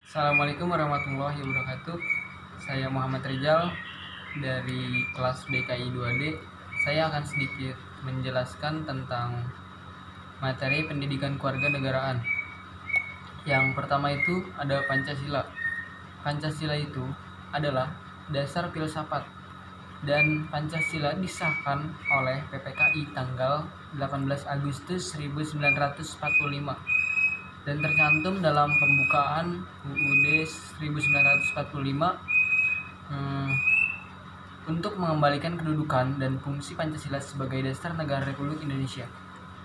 Assalamualaikum warahmatullahi wabarakatuh. Saya Muhammad Rizal dari kelas DKI 2D. Saya akan sedikit menjelaskan tentang materi pendidikan kewarganegaraan. Yang pertama itu ada Pancasila. Pancasila itu adalah dasar filsafat dan Pancasila disahkan oleh PPKI tanggal 18 Agustus 1945 dan tercantum dalam pembukaan UUD 1945 untuk mengembalikan kedudukan dan fungsi Pancasila sebagai dasar negara Republik Indonesia.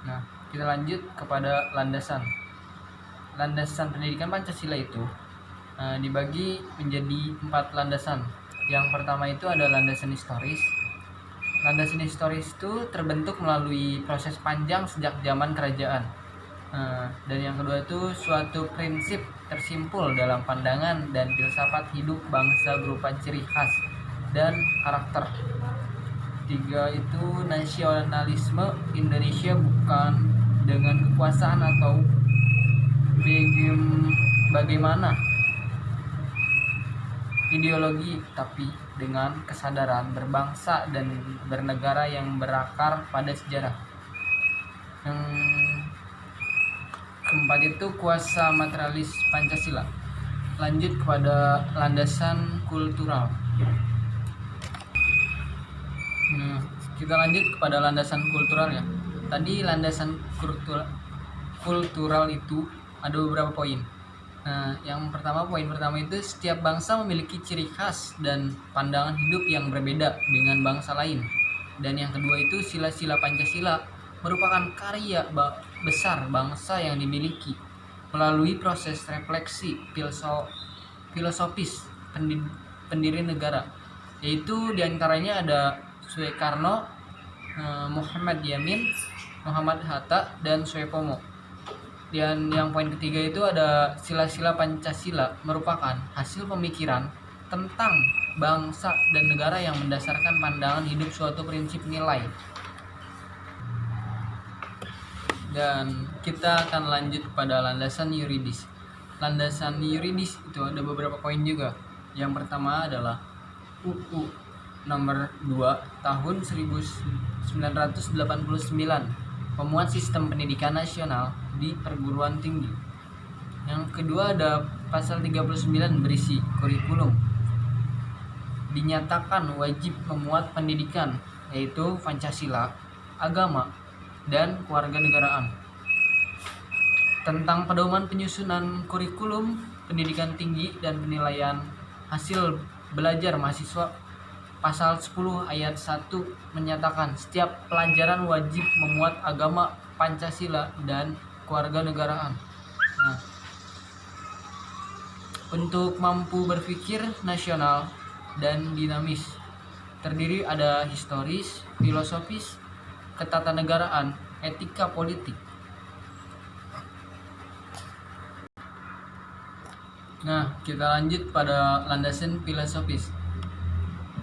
Nah, kita lanjut kepada landasan. Landasan pendidikan Pancasila itu dibagi menjadi 4 landasan. Yang pertama itu ada landasan historis. Landasan historis itu terbentuk melalui proses panjang sejak zaman kerajaan. Dan yang kedua itu suatu prinsip tersimpul dalam pandangan dan filsafat hidup bangsa berupa ciri khas dan karakter. Tiga itu nasionalisme Indonesia bukan dengan kekuasaan atau bagaimana ideologi, tapi dengan kesadaran berbangsa dan bernegara yang berakar pada sejarah. Yang keempat itu kuasa materialis Pancasila. Lanjut kepada landasan kultural. Kita lanjut kepada landasan kultural ya. Tadi landasan kultural itu ada beberapa poin. Yang pertama, poin pertama itu setiap bangsa memiliki ciri khas dan pandangan hidup yang berbeda dengan bangsa lain. Dan yang kedua itu sila-sila Pancasila merupakan karya besar bangsa yang dimiliki melalui proses refleksi filosofis pendiri negara, yaitu diantaranya ada Soekarno, Muhammad Yamin, Muhammad Hatta, dan Soepomo. Dan yang poin ketiga itu ada sila-sila Pancasila merupakan hasil pemikiran tentang bangsa dan negara yang mendasarkan pandangan hidup suatu prinsip nilai. Dan kita akan lanjut pada landasan yuridis. Landasan yuridis itu ada beberapa poin juga. Yang pertama adalah UU nomor 2 tahun 1989 memuat sistem pendidikan nasional di perguruan tinggi. Yang kedua ada pasal 39 berisi kurikulum. Dinyatakan wajib memuat pendidikan yaitu Pancasila, agama, dan kewarganegaraan. Tentang pedoman penyusunan kurikulum pendidikan tinggi dan penilaian hasil belajar mahasiswa, pasal 10 ayat 1 menyatakan setiap pelajaran wajib memuat agama, Pancasila, dan kewarganegaraan. Untuk mampu berpikir nasional dan dinamis, terdiri ada historis, filosofis, ketatanegaraan, etika politik. Kita lanjut pada landasan filosofis.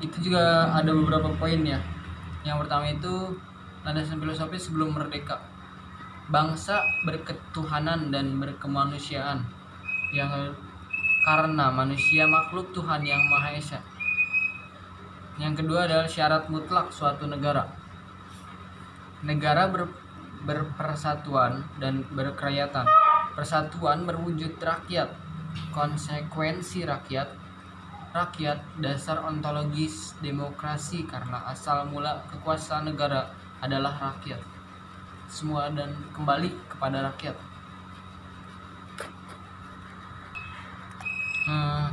Itu juga ada beberapa poin ya. Yang pertama itu landasan filosofis sebelum merdeka. Bangsa berketuhanan dan berkemanusiaan. Yang karena manusia makhluk Tuhan yang Maha Esa. Yang kedua adalah syarat mutlak suatu negara. Negara berpersatuan dan berkerakyatan. Persatuan berwujud rakyat. Konsekuensi rakyat. Rakyat dasar ontologis demokrasi karena asal mula kekuasaan negara adalah rakyat. Semua dan kembali kepada rakyat.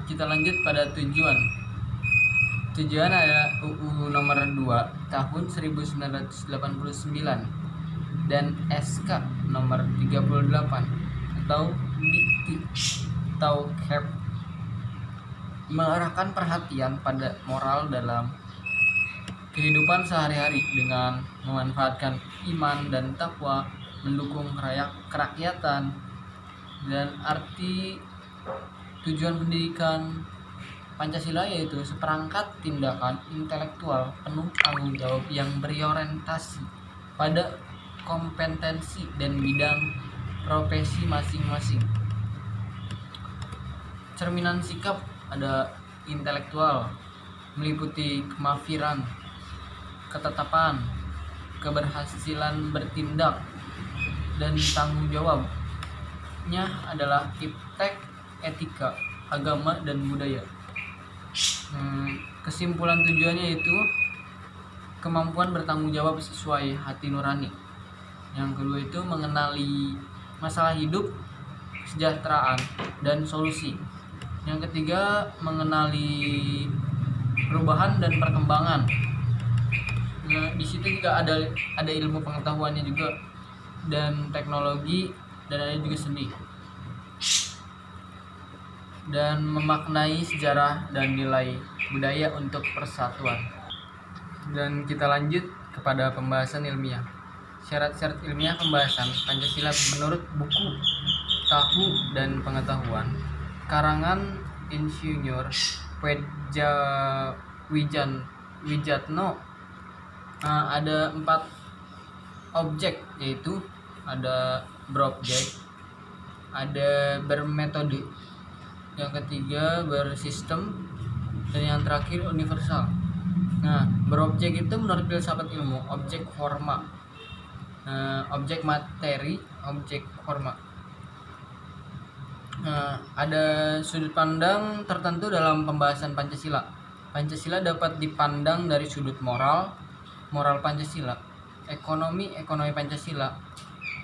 Kita lanjut pada tujuan. Tujuan ada UU nomor 2 tahun 1989 dan SK nomor 38 atau Dikti atau KEP mengarahkan perhatian pada moral dalam kehidupan sehari-hari dengan memanfaatkan iman dan takwa, mendukung kerakyatan, dan arti tujuan pendidikan Pancasila yaitu seperangkat tindakan intelektual penuh tanggung jawab yang berorientasi pada kompetensi dan bidang profesi masing-masing. cerminan sikap ada intelektual, meliputi kemafiran, ketetapan, keberhasilan bertindak, dan tanggung jawabnya adalah iptek, etika, agama, dan budaya. Kesimpulan tujuannya itu kemampuan bertanggung jawab sesuai hati nurani. Yang kedua itu mengenali masalah hidup, kesejahteraan, dan solusi. Yang ketiga mengenali perubahan dan perkembangan. Nah, di situ juga ada ilmu pengetahuannya juga, dan teknologi, dan ada juga seni, dan memaknai sejarah dan nilai budaya untuk persatuan. Dan kita lanjut kepada pembahasan ilmiah. Syarat-syarat ilmiah pembahasan Pancasila menurut buku Tahu dan Pengetahuan karangan Insinyur Pedja Wijatno. Ada 4 objek, yaitu ada berobjek, ada bermetode, yang ketiga bersistem, dan yang terakhir universal. Nah, berobjek itu menurut filsafat ilmu objek forma, objek materi, objek forma. Ada sudut pandang tertentu dalam pembahasan Pancasila. Pancasila dapat dipandang dari sudut moral Pancasila, ekonomi Pancasila,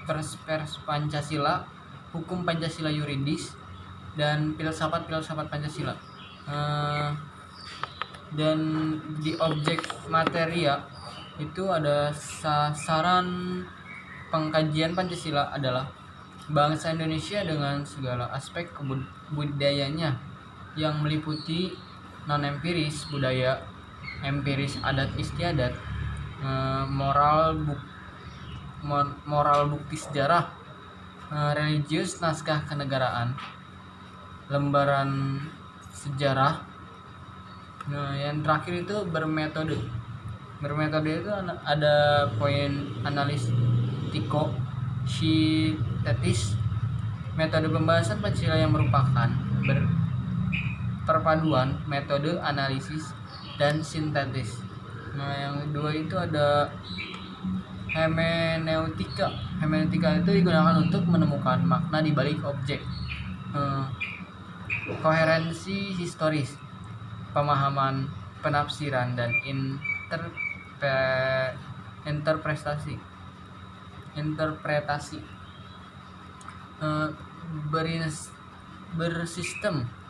pers Pancasila, hukum Pancasila yuridis, dan filsafat Pancasila. Dan di objek materia itu ada sasaran pengkajian Pancasila adalah bangsa Indonesia dengan segala aspek budayanya yang meliputi non-empiris budaya, empiris adat istiadat, moral bukti sejarah, religius naskah kenegaraan, lembaran sejarah. Nah, yang terakhir itu bermetode. Bermetode itu ada poin analistiko, sintetis, metode pembahasan Pancasila yang merupakan perpaduan metode analisis dan sintetis. Nah, yang kedua itu ada hermeneutika. Hermeneutika itu digunakan untuk menemukan makna di balik objek. Koherensi historis, pemahaman, penafsiran, dan interpretasi.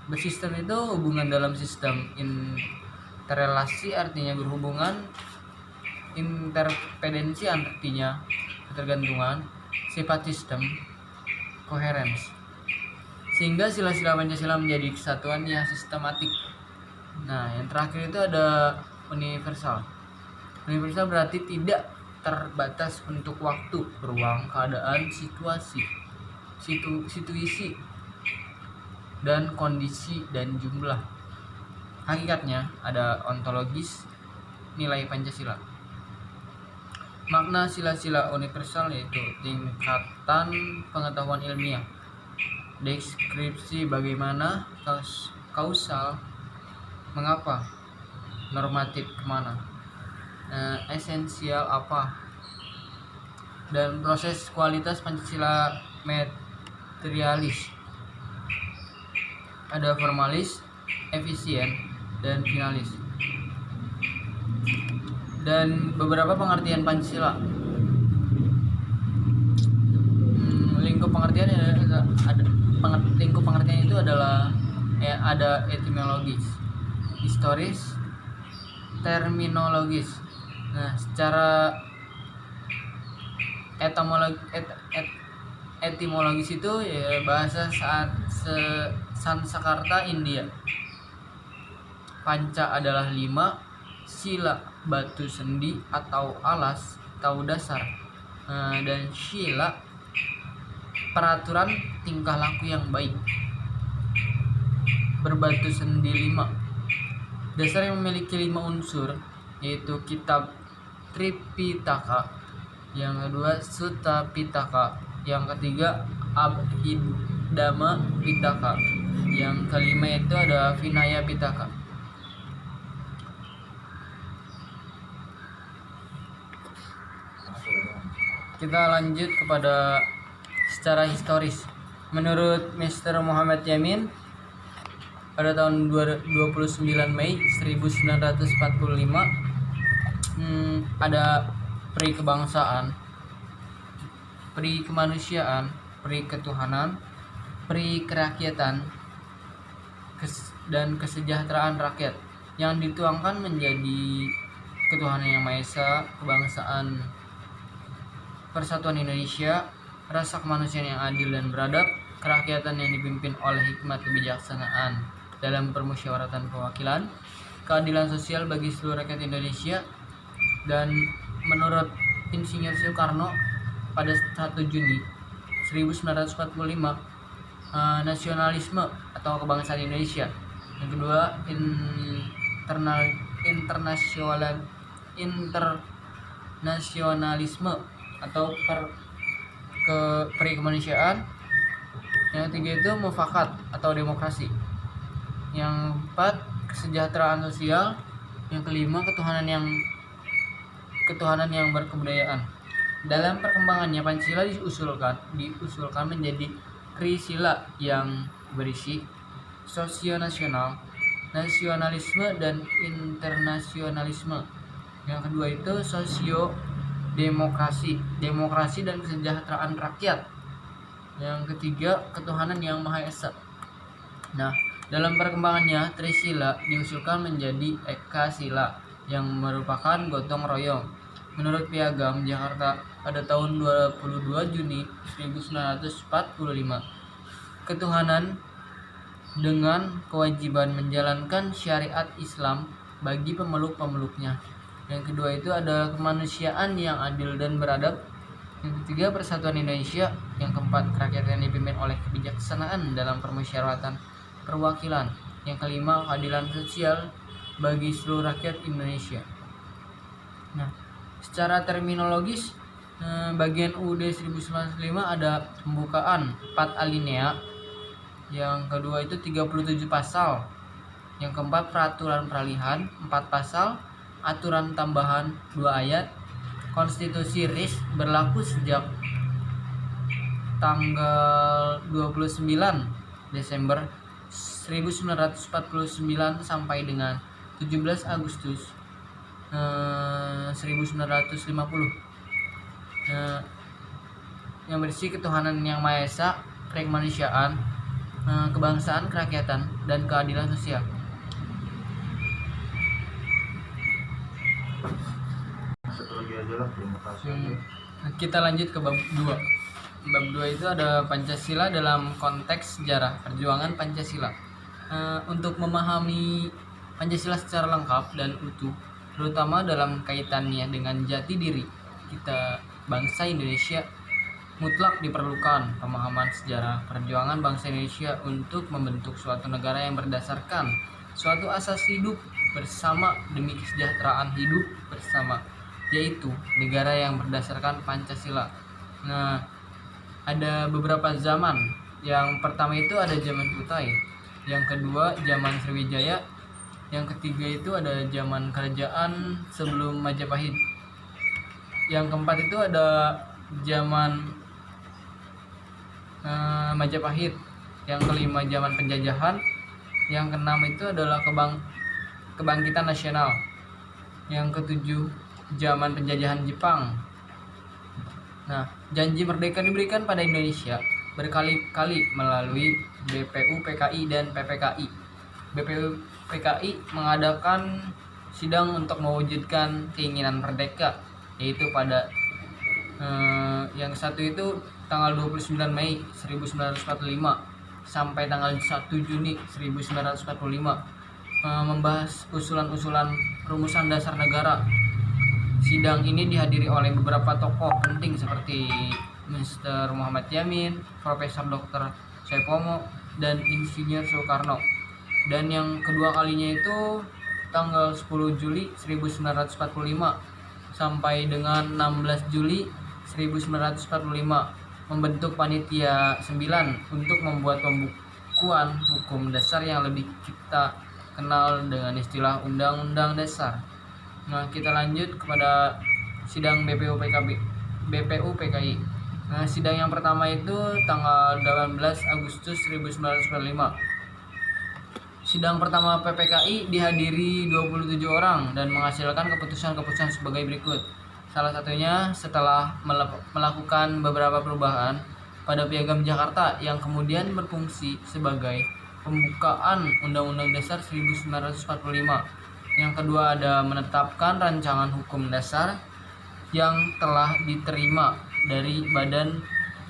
Bersistem itu hubungan dalam sistem. Interrelasi artinya berhubungan, interdependensi artinya ketergantungan, sifat sistem, koherens. Sehingga sila-sila Pancasila menjadi kesatuan yang sistematik. Nah, yang terakhir itu ada universal. Universal berarti tidak terbatas untuk waktu, ruang, keadaan, situasi, dan kondisi dan jumlah. Hakikatnya ada ontologis nilai Pancasila. Makna sila-sila universal yaitu tingkatan pengetahuan ilmiah, deskripsi bagaimana, kausal mengapa, normatif kemana, esensial apa, dan proses kualitas Pancasila materialis. Ada formalis, efisien, dan finalis. Dan beberapa pengertian Pancasila. Lingkup pengertian itu adalah ada etimologis, historis, terminologis. Nah, secara etimologis itu ya bahasa Sanskerta India. Panca adalah 5, sila batu sendi atau alas atau dasar, dan sila peraturan tingkah laku yang baik. Berbatu sendi 5, dasar yang memiliki 5 unsur, yaitu kitab Tripitaka, yang kedua Sutta Pitaka, yang ketiga Abhidhamma Pitaka, Yang kelima itu ada Vinaya Pitaka. Kita lanjut kepada secara historis. Menurut Mr. Muhammad Yamin, pada tahun 29 Mei 1945 ada peri kebangsaan, peri kemanusiaan, peri ketuhanan, peri kerakyatan, dan kesejahteraan rakyat yang dituangkan menjadi ketuhanan yang Maha Esa, kebangsaan persatuan Indonesia, rasa kemanusiaan yang adil dan beradab, kerakyatan yang dipimpin oleh hikmat kebijaksanaan dalam permusyawaratan perwakilan, keadilan sosial bagi seluruh rakyat Indonesia, dan menurut Insinyur Soekarno pada 1 Juni 1945 nasionalisme atau kebangsaan Indonesia. Yang kedua internasionalisme atau peri kemanusiaan. Yang ketiga itu mufakat atau demokrasi. Yang keempat kesejahteraan sosial. Yang kelima ketuhanan yang berkebudayaan. Dalam perkembangannya Pancasila diusulkan menjadi trisila yang berisi sosionasional, nasionalisme, dan internasionalisme. Yang kedua itu demokrasi dan kesejahteraan rakyat. Yang ketiga ketuhanan yang Maha Esa. Nah, dalam perkembangannya trisila diusulkan menjadi ekasila yang merupakan gotong royong. Menurut Piagam Jakarta pada tahun 22 Juni 1945, ketuhanan dengan kewajiban menjalankan syariat Islam bagi pemeluk-pemeluknya. Yang kedua itu ada kemanusiaan yang adil dan beradab. Yang ketiga persatuan Indonesia. Yang keempat kerakyatan yang dipimpin oleh kebijaksanaan dalam permusyawaratan perwakilan. Yang kelima keadilan sosial bagi seluruh rakyat Indonesia. Nah, secara terminologis bagian UUD 1945 ada pembukaan 4 alinea. Yang kedua itu 37 pasal. Yang keempat peraturan peralihan 4 pasal, aturan tambahan 2 ayat. Konstitusi RIS berlaku sejak tanggal 29 Desember 1949 sampai dengan 17 Agustus 1950. Yang berisi ketuhanan yang Maha Esa, kemanusiaan, kebangsaan, kerakyatan, dan keadilan sosial. Kita lanjut ke bab 2. Bab 2 itu ada Pancasila dalam konteks sejarah perjuangan Pancasila. Untuk memahami Pancasila secara lengkap dan utuh, terutama dalam kaitannya dengan jati diri kita bangsa Indonesia, mutlak diperlukan pemahaman sejarah perjuangan bangsa Indonesia untuk membentuk suatu negara yang berdasarkan suatu asas hidup bersama demi kesejahteraan hidup bersama, yaitu negara yang berdasarkan Pancasila. Nah, ada beberapa zaman. Yang pertama itu ada zaman Kutai, yang kedua zaman Sriwijaya, yang ketiga itu ada zaman kerajaan sebelum Majapahit, yang keempat itu ada zaman Majapahit, yang kelima zaman penjajahan, yang keenam itu adalah kebangkitan nasional, yang ketujuh zaman penjajahan Jepang. Nah, janji merdeka diberikan pada Indonesia berkali-kali melalui BPU PKI dan PPKI. BPU PKI mengadakan sidang untuk mewujudkan keinginan merdeka, yaitu pada yang satu itu tanggal 29 Mei 1945 sampai tanggal 1 Juni 1945, membahas usulan-usulan rumusan dasar negara. Sidang ini dihadiri oleh beberapa tokoh penting seperti Mr. Muhammad Yamin, Profesor Dr. Soepomo, dan Insinyur Soekarno. Dan yang kedua kalinya itu tanggal 10 Juli 1945 sampai dengan 16 Juli 1945 membentuk panitia 9 untuk membuat pembukuan hukum dasar yang lebih kita kenal dengan istilah Undang-Undang Dasar. Nah, kita lanjut kepada sidang BPUPKI. Nah, sidang yang pertama itu tanggal 18 Agustus 1945. Sidang pertama PPKI dihadiri 27 orang dan menghasilkan keputusan-keputusan sebagai berikut. Salah satunya setelah melakukan beberapa perubahan pada Piagam Jakarta yang kemudian berfungsi sebagai pembukaan Undang-Undang Dasar 1945. Yang kedua ada menetapkan rancangan hukum dasar yang telah diterima dari Badan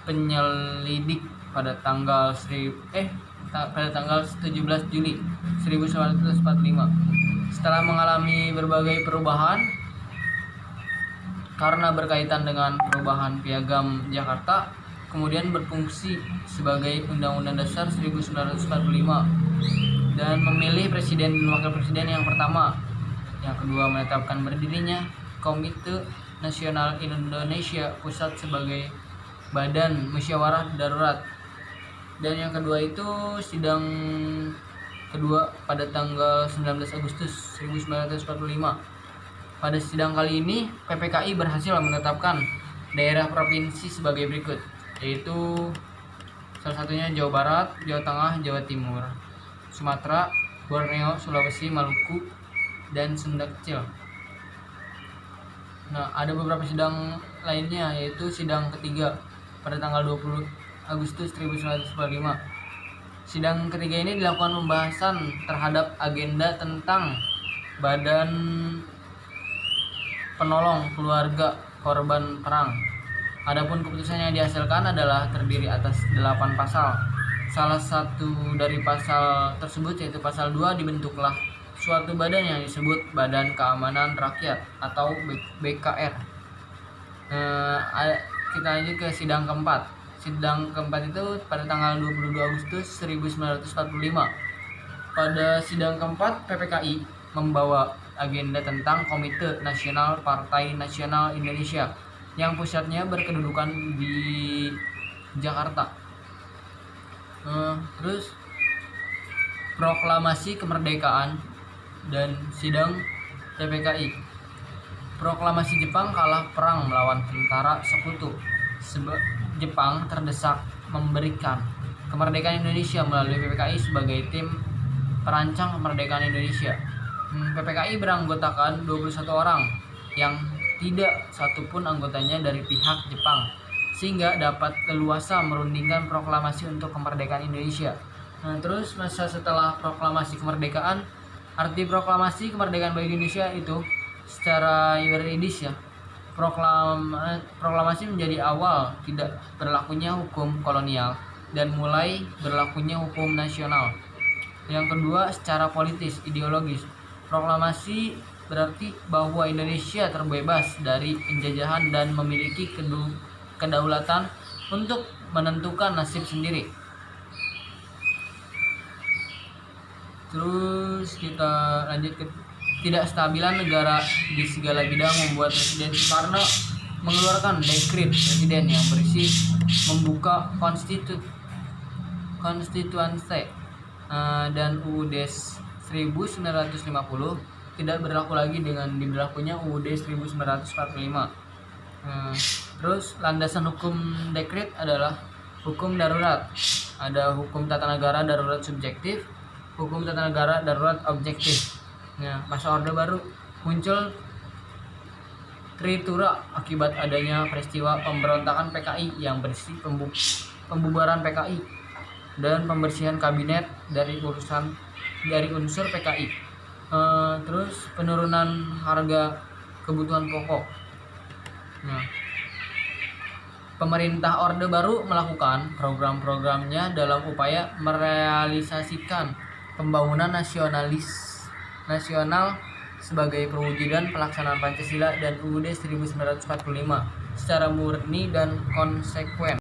Penyelidik pada tanggal 17 Juli 1945. Setelah mengalami berbagai perubahan karena berkaitan dengan perubahan Piagam Jakarta, kemudian berfungsi sebagai Undang-Undang Dasar 1945 dan memilih presiden dan wakil presiden yang pertama. Yang kedua menetapkan berdirinya Komite Nasional Indonesia Pusat sebagai Badan Musyawarah Darurat. Dan yang kedua itu sidang kedua pada tanggal 19 Agustus 1945. Pada sidang kali ini, PPKI berhasil menetapkan daerah provinsi sebagai berikut, yaitu salah satunya Jawa Barat, Jawa Tengah, Jawa Timur, Sumatera, Borneo, Sulawesi, Maluku, dan Sunda Kecil. Nah, ada beberapa sidang lainnya, yaitu sidang ketiga pada tanggal 20 Agustus 1945. Sidang ketiga ini dilakukan pembahasan terhadap agenda tentang Badan Penolong Keluarga Korban Perang. Adapun keputusan yang dihasilkan adalah terdiri atas 8 pasal. Salah satu dari pasal tersebut yaitu pasal 2, dibentuklah suatu badan yang disebut Badan Keamanan Rakyat atau BKR. Kita lanjut ke sidang keempat. Sidang keempat itu pada tanggal 22 Agustus 1945. Pada sidang keempat, PPKI membawa agenda tentang Komite Nasional Partai Nasional Indonesia yang pusatnya berkedudukan di Jakarta. Terus proklamasi kemerdekaan dan sidang PPKI. Proklamasi Jepang kalah perang melawan tentara sekutu. Jepang terdesak memberikan kemerdekaan Indonesia melalui PPKI sebagai tim perancang kemerdekaan Indonesia. PPKI beranggotakan 21 orang yang tidak satupun anggotanya dari pihak Jepang, sehingga dapat leluasa merundingkan proklamasi untuk kemerdekaan Indonesia. Terus masa setelah proklamasi kemerdekaan, arti proklamasi kemerdekaan bagi Indonesia itu secara yuridis ya, proklamasi menjadi awal tidak berlakunya hukum kolonial dan mulai berlakunya hukum nasional. Yang kedua secara politis ideologis, proklamasi berarti bahwa Indonesia terbebas dari penjajahan dan memiliki kedaulatan untuk menentukan nasib sendiri. Terus kita lanjut ke ketidakstabilan negara di segala bidang membuat Presiden Soekarno mengeluarkan dekret presiden yang berisi membuka konstituansi dan UUD 1950 tidak berlaku lagi dengan diberlakunya UUD 1945. Terus landasan hukum dekret adalah hukum darurat. Ada hukum tata negara darurat subjektif, hukum tata negara darurat objektif. Masa Orde Baru muncul tritura akibat adanya peristiwa pemberontakan PKI yang berisi pembubaran PKI dan pembersihan kabinet dari unsur PKI. Terus penurunan harga kebutuhan pokok. Pemerintah Orde Baru melakukan program-programnya dalam upaya merealisasikan pembangunan nasional sebagai perwujudan pelaksanaan Pancasila dan UUD 1945 secara murni dan konsekuen.